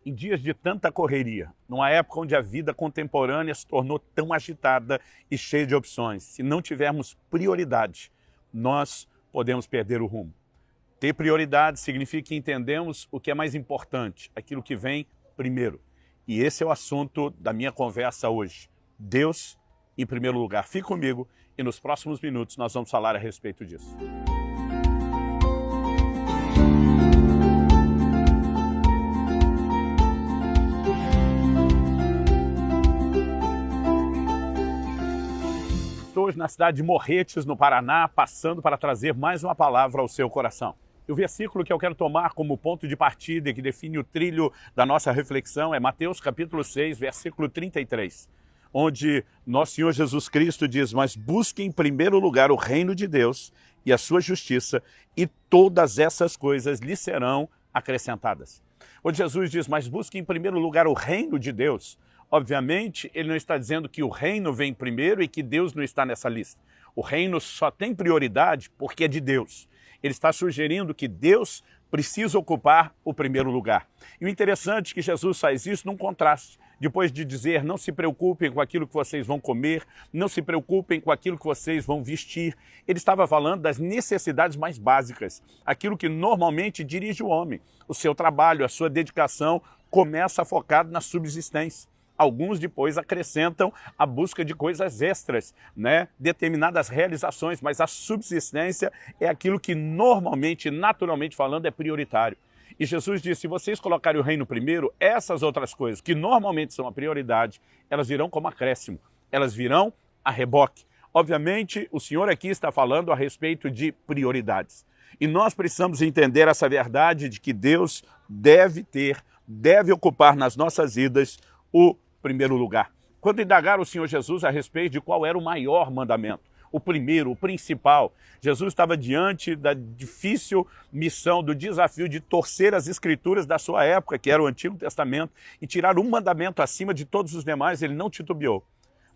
Em dias de tanta correria, numa época onde a vida contemporânea se tornou tão agitada e cheia de opções, se não tivermos prioridade, nós podemos perder o rumo. Ter prioridade significa que entendemos o que é mais importante, aquilo que vem primeiro. E esse é o assunto da minha conversa hoje. Deus em primeiro lugar. Fique comigo e nos próximos minutos nós vamos falar a respeito disso. Hoje na cidade de Morretes, no Paraná, passando para trazer mais uma palavra ao seu coração. E o versículo que eu quero tomar como ponto de partida e que define o trilho da nossa reflexão é Mateus capítulo 6, versículo 33, onde nosso Senhor Jesus Cristo diz: mas busque em primeiro lugar o reino de Deus e a sua justiça, e todas essas coisas lhe serão acrescentadas. Onde Jesus diz: mas busque em primeiro lugar o reino de Deus, obviamente, ele não está dizendo que o reino vem primeiro e que Deus não está nessa lista. O reino só tem prioridade porque é de Deus. Ele está sugerindo que Deus precisa ocupar o primeiro lugar. E o interessante é que Jesus faz isso num contraste. Depois de dizer: não se preocupem com aquilo que vocês vão comer, não se preocupem com aquilo que vocês vão vestir. Ele estava falando das necessidades mais básicas, aquilo que normalmente dirige o homem. O seu trabalho, a sua dedicação começa focado na subsistência. Alguns depois acrescentam a busca de coisas extras, determinadas realizações, mas a subsistência é aquilo que normalmente, naturalmente falando, é prioritário. E Jesus disse: se vocês colocarem o reino primeiro, essas outras coisas, que normalmente são a prioridade, elas virão como acréscimo, elas virão a reboque. Obviamente, o Senhor aqui está falando a respeito de prioridades. E nós precisamos entender essa verdade de que Deus deve ocupar nas nossas vidas o primeiro lugar. Quando indagaram o Senhor Jesus a respeito de qual era o maior mandamento, o primeiro, o principal, Jesus estava diante da difícil missão, do desafio de torcer as escrituras da sua época, que era o Antigo Testamento, e tirar um mandamento acima de todos os demais. Ele não titubeou.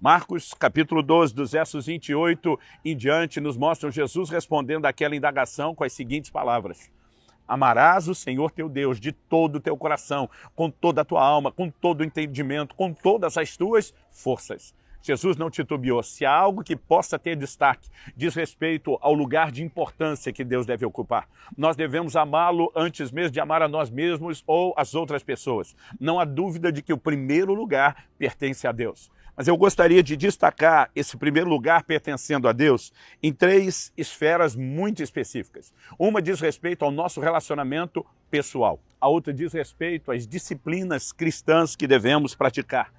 Marcos capítulo 12, dos versos 28 em diante, nos mostram Jesus respondendo àquela indagação com as seguintes palavras: amarás o Senhor teu Deus de todo o teu coração, com toda a tua alma, com todo o entendimento, com todas as tuas forças. Jesus não titubeou. Se há algo que possa ter destaque, diz respeito ao lugar de importância que Deus deve ocupar. Nós devemos amá-lo antes mesmo de amar a nós mesmos ou as outras pessoas. Não há dúvida de que o primeiro lugar pertence a Deus. Mas eu gostaria de destacar esse primeiro lugar pertencendo a Deus em três esferas muito específicas. Uma diz respeito ao nosso relacionamento pessoal. A outra diz respeito às disciplinas cristãs que devemos praticar.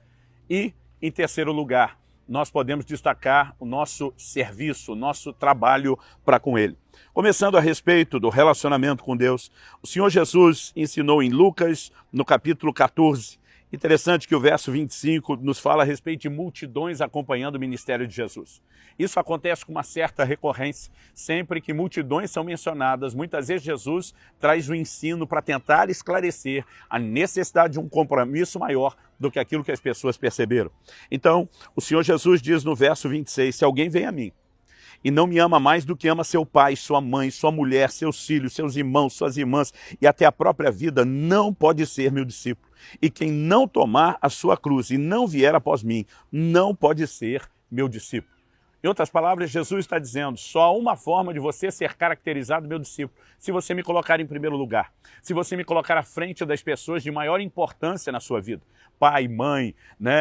E, em terceiro lugar, nós podemos destacar o nosso serviço, o nosso trabalho para com Ele. Começando a respeito do relacionamento com Deus, o Senhor Jesus ensinou em Lucas, no capítulo 14, interessante que o verso 25 nos fala a respeito de multidões acompanhando o ministério de Jesus. Isso acontece com uma certa recorrência. Sempre que multidões são mencionadas, muitas vezes Jesus traz o ensino para tentar esclarecer a necessidade de um compromisso maior do que aquilo que as pessoas perceberam. Então, o Senhor Jesus diz no verso 26, se alguém vem a mim e não me ama mais do que ama seu pai, sua mãe, sua mulher, seus filhos, seus irmãos, suas irmãs e até a própria vida, não pode ser meu discípulo. E quem não tomar a sua cruz e não vier após mim, não pode ser meu discípulo. Em outras palavras, Jesus está dizendo: só há uma forma de você ser caracterizado meu discípulo, se você me colocar em primeiro lugar, se você me colocar à frente das pessoas de maior importância na sua vida. Pai, mãe,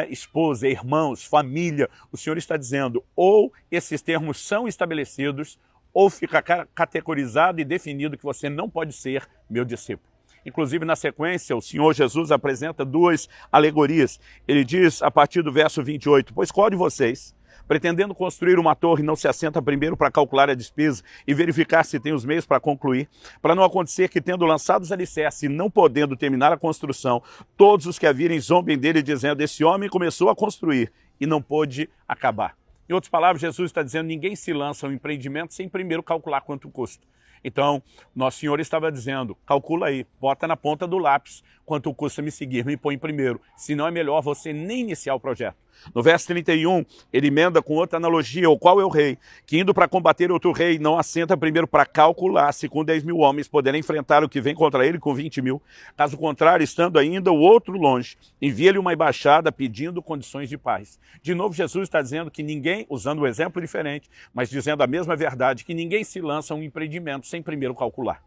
esposa, irmãos, família. O Senhor está dizendo, ou esses termos são estabelecidos, ou fica categorizado e definido que você não pode ser meu discípulo. Inclusive, na sequência, o Senhor Jesus apresenta duas alegorias. Ele diz, a partir do verso 28, pois qual de vocês, pretendendo construir uma torre, não se assenta primeiro para calcular a despesa e verificar se tem os meios para concluir, para não acontecer que, tendo lançado os alicerces e não podendo terminar a construção, todos os que a virem zombem dele, dizendo: esse homem começou a construir e não pôde acabar. Em outras palavras, Jesus está dizendo: ninguém se lança um empreendimento sem primeiro calcular quanto custa. Então, nosso Senhor estava dizendo, calcula aí, bota na ponta do lápis quanto custa me seguir, me põe primeiro, senão é melhor você nem iniciar o projeto. No verso 31, ele emenda com outra analogia: o qual é o rei, que indo para combater outro rei, não assenta primeiro para calcular se com 10 mil homens poderá enfrentar o que vem contra ele com 20 mil. Caso contrário, estando ainda o outro longe, envia-lhe uma embaixada pedindo condições de paz. De novo, Jesus está dizendo que ninguém, usando um exemplo diferente, mas dizendo a mesma verdade, que ninguém se lança a um empreendimento sem primeiro calcular.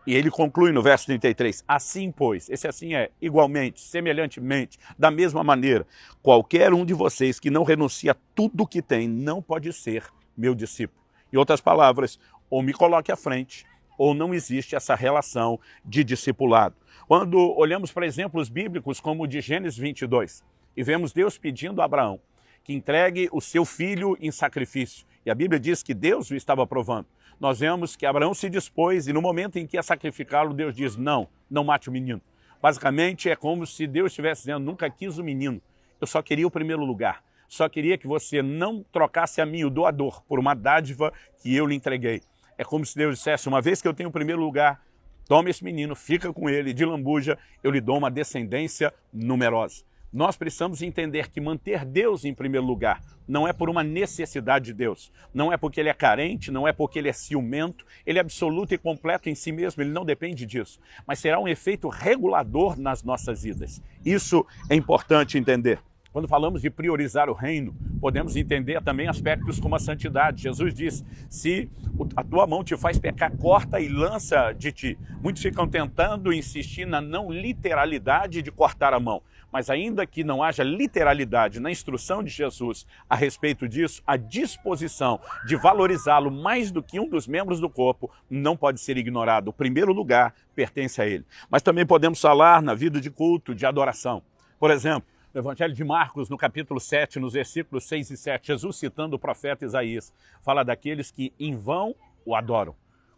E ele conclui no verso 33, assim pois, esse assim é igualmente, semelhantemente, da mesma maneira, qualquer um de vocês que não renuncia a tudo que tem, não pode ser meu discípulo. Em outras palavras, ou me coloque à frente, ou não existe essa relação de discipulado. Quando olhamos para exemplos bíblicos como o de Gênesis 22, e vemos Deus pedindo a Abraão que entregue o seu filho em sacrifício, e a Bíblia diz que Deus o estava provando. Nós vemos que Abraão se dispôs e no momento em que ia sacrificá-lo, Deus diz, não mate o menino. Basicamente é como se Deus estivesse dizendo, nunca quis o menino, eu só queria o primeiro lugar. Só queria que você não trocasse a mim, o doador, por uma dádiva que eu lhe entreguei. É como se Deus dissesse, uma vez que eu tenho o primeiro lugar, toma esse menino, fica com ele, de lambuja, eu lhe dou uma descendência numerosa. Nós precisamos entender que manter Deus em primeiro lugar não é por uma necessidade de Deus, não é porque ele é carente, não é porque ele é ciumento, ele é absoluto e completo em si mesmo, ele não depende disso, mas será um efeito regulador nas nossas vidas. Isso é importante entender. Quando falamos de priorizar o reino, podemos entender também aspectos como a santidade. Jesus diz, se a tua mão te faz pecar, corta e lança de ti. Muitos ficam tentando insistir na não literalidade de cortar a mão. Mas ainda que não haja literalidade na instrução de Jesus a respeito disso, a disposição de valorizá-lo mais do que um dos membros do corpo não pode ser ignorado. O primeiro lugar pertence a ele. Mas também podemos falar na vida de culto, de adoração. Por exemplo, no Evangelho de Marcos, no capítulo 7, nos versículos 6 e 7, Jesus citando o profeta Isaías, fala daqueles que em vão o adoram.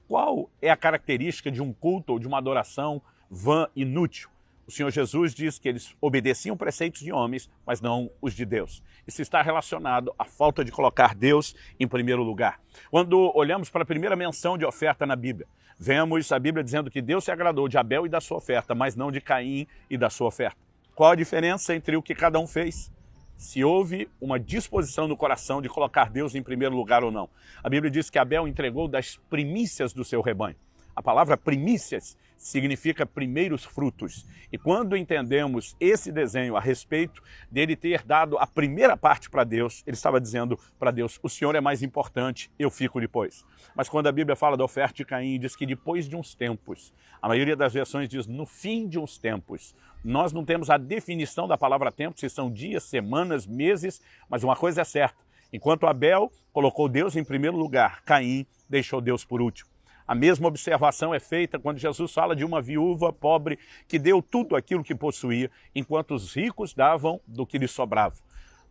Qual é a característica de um culto ou de uma adoração vã, inútil? O Senhor Jesus diz que eles obedeciam preceitos de homens, mas não os de Deus. Isso está relacionado à falta de colocar Deus em primeiro lugar. Quando olhamos para a primeira menção de oferta na Bíblia, vemos a Bíblia dizendo que Deus se agradou de Abel e da sua oferta, mas não de Caim e da sua oferta. Qual a diferença entre o que cada um fez? Se houve uma disposição no coração de colocar Deus em primeiro lugar ou não. A Bíblia diz que Abel entregou das primícias do seu rebanho. A palavra primícias significa primeiros frutos. E quando entendemos esse desenho a respeito dele ter dado a primeira parte para Deus, ele estava dizendo para Deus, o Senhor é mais importante, eu fico depois. Mas quando a Bíblia fala da oferta de Caim, diz que depois de uns tempos, a maioria das versões diz no fim de uns tempos. Nós não temos a definição da palavra tempo, se são dias, semanas, meses, mas uma coisa é certa. Enquanto Abel colocou Deus em primeiro lugar, Caim deixou Deus por último. A mesma observação é feita quando Jesus fala de uma viúva pobre que deu tudo aquilo que possuía, enquanto os ricos davam do que lhes sobrava.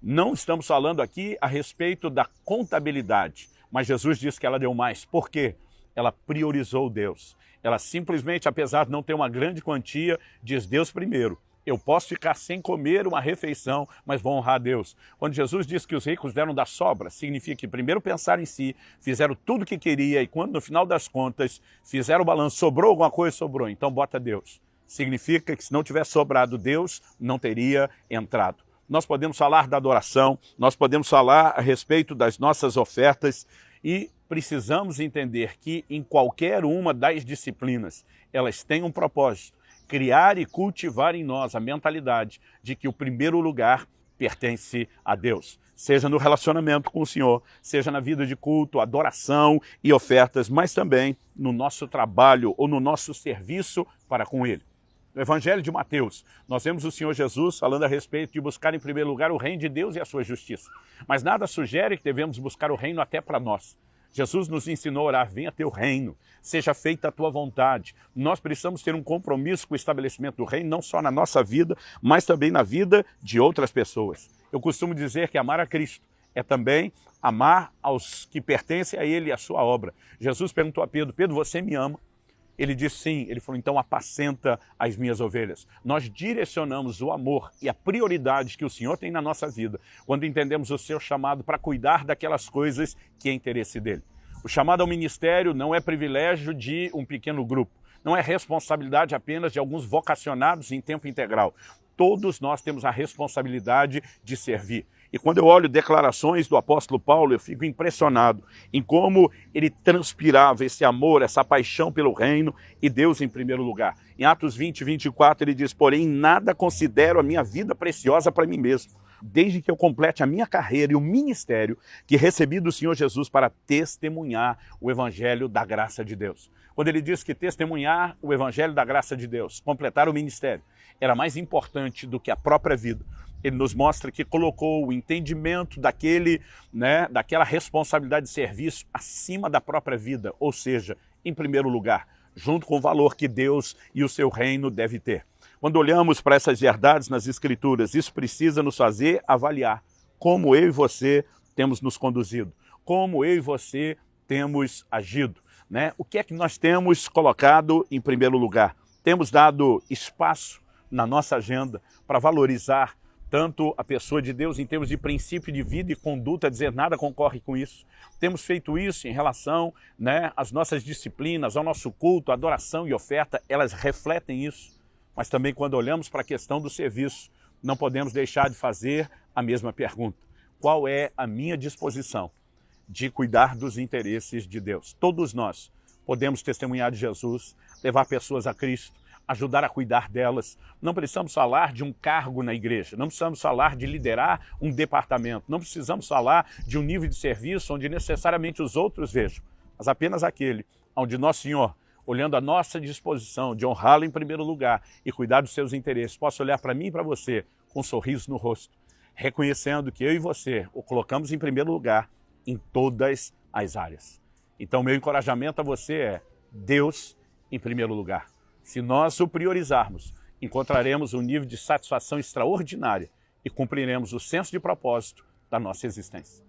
Não estamos falando aqui a respeito da contabilidade, mas Jesus diz que ela deu mais. Por quê? Ela priorizou Deus. Ela simplesmente, apesar de não ter uma grande quantia, diz Deus primeiro. Eu posso ficar sem comer uma refeição, mas vou honrar a Deus. Quando Jesus diz que os ricos deram da sobra, significa que primeiro pensaram em si, fizeram tudo o que queria e quando no final das contas fizeram o balanço, sobrou alguma coisa, sobrou, então bota Deus. Significa que se não tivesse sobrado Deus, não teria entrado. Nós podemos falar da adoração, nós podemos falar a respeito das nossas ofertas e precisamos entender que em qualquer uma das disciplinas, elas têm um propósito. Criar e cultivar em nós a mentalidade de que o primeiro lugar pertence a Deus. Seja no relacionamento com o Senhor, seja na vida de culto, adoração e ofertas, mas também no nosso trabalho ou no nosso serviço para com Ele. No Evangelho de Mateus, nós vemos o Senhor Jesus falando a respeito de buscar em primeiro lugar o reino de Deus e a sua justiça. Mas nada sugere que devemos buscar o reino até para nós. Jesus nos ensinou a orar, venha teu reino, seja feita a tua vontade. Nós precisamos ter um compromisso com o estabelecimento do reino, não só na nossa vida, mas também na vida de outras pessoas. Eu costumo dizer que amar a Cristo é também amar aos que pertencem a Ele e a sua obra. Jesus perguntou a Pedro, Pedro, você me ama? Ele disse sim, ele falou, então apacenta as minhas ovelhas. Nós direcionamos o amor e a prioridade que o Senhor tem na nossa vida quando entendemos o seu chamado para cuidar daquelas coisas que é interesse dele. O chamado ao ministério não é privilégio de um pequeno grupo, não é responsabilidade apenas de alguns vocacionados em tempo integral. Todos nós temos a responsabilidade de servir. E quando eu olho declarações do apóstolo Paulo, eu fico impressionado em como ele transpirava esse amor, essa paixão pelo reino e Deus em primeiro lugar. Em Atos 20, 24, ele diz: porém, nada considero a minha vida preciosa para mim mesmo, desde que eu complete a minha carreira e o ministério que recebi do Senhor Jesus para testemunhar o evangelho da graça de Deus. Quando ele diz que testemunhar o evangelho da graça de Deus, completar o ministério, era mais importante do que a própria vida, ele nos mostra que colocou o entendimento daquela responsabilidade de serviço acima da própria vida, ou seja, em primeiro lugar, junto com o valor que Deus e o seu reino deve ter. Quando olhamos para essas verdades nas Escrituras, isso precisa nos fazer avaliar como eu e você temos nos conduzido, como eu e você temos agido, né? O que é que nós temos colocado em primeiro lugar? Temos dado espaço na nossa agenda para valorizar tanto a pessoa de Deus em termos de princípio de vida e conduta, dizer nada concorre com isso. Temos feito isso em relação, às nossas disciplinas, ao nosso culto, adoração e oferta, elas refletem isso. Mas também quando olhamos para a questão do serviço, não podemos deixar de fazer a mesma pergunta. Qual é a minha disposição de cuidar dos interesses de Deus? Todos nós podemos testemunhar de Jesus, levar pessoas a Cristo, ajudar a cuidar delas. Não precisamos falar de um cargo na igreja, não precisamos falar de liderar um departamento, não precisamos falar de um nível de serviço onde necessariamente os outros vejam, mas apenas aquele onde nosso Senhor, olhando a nossa disposição de honrá-lo em primeiro lugar e cuidar dos seus interesses, possa olhar para mim e para você com um sorriso no rosto, reconhecendo que eu e você o colocamos em primeiro lugar em todas as áreas. Então, meu encorajamento a você é Deus em primeiro lugar. Se nós o priorizarmos, encontraremos um nível de satisfação extraordinária e cumpriremos o senso de propósito da nossa existência.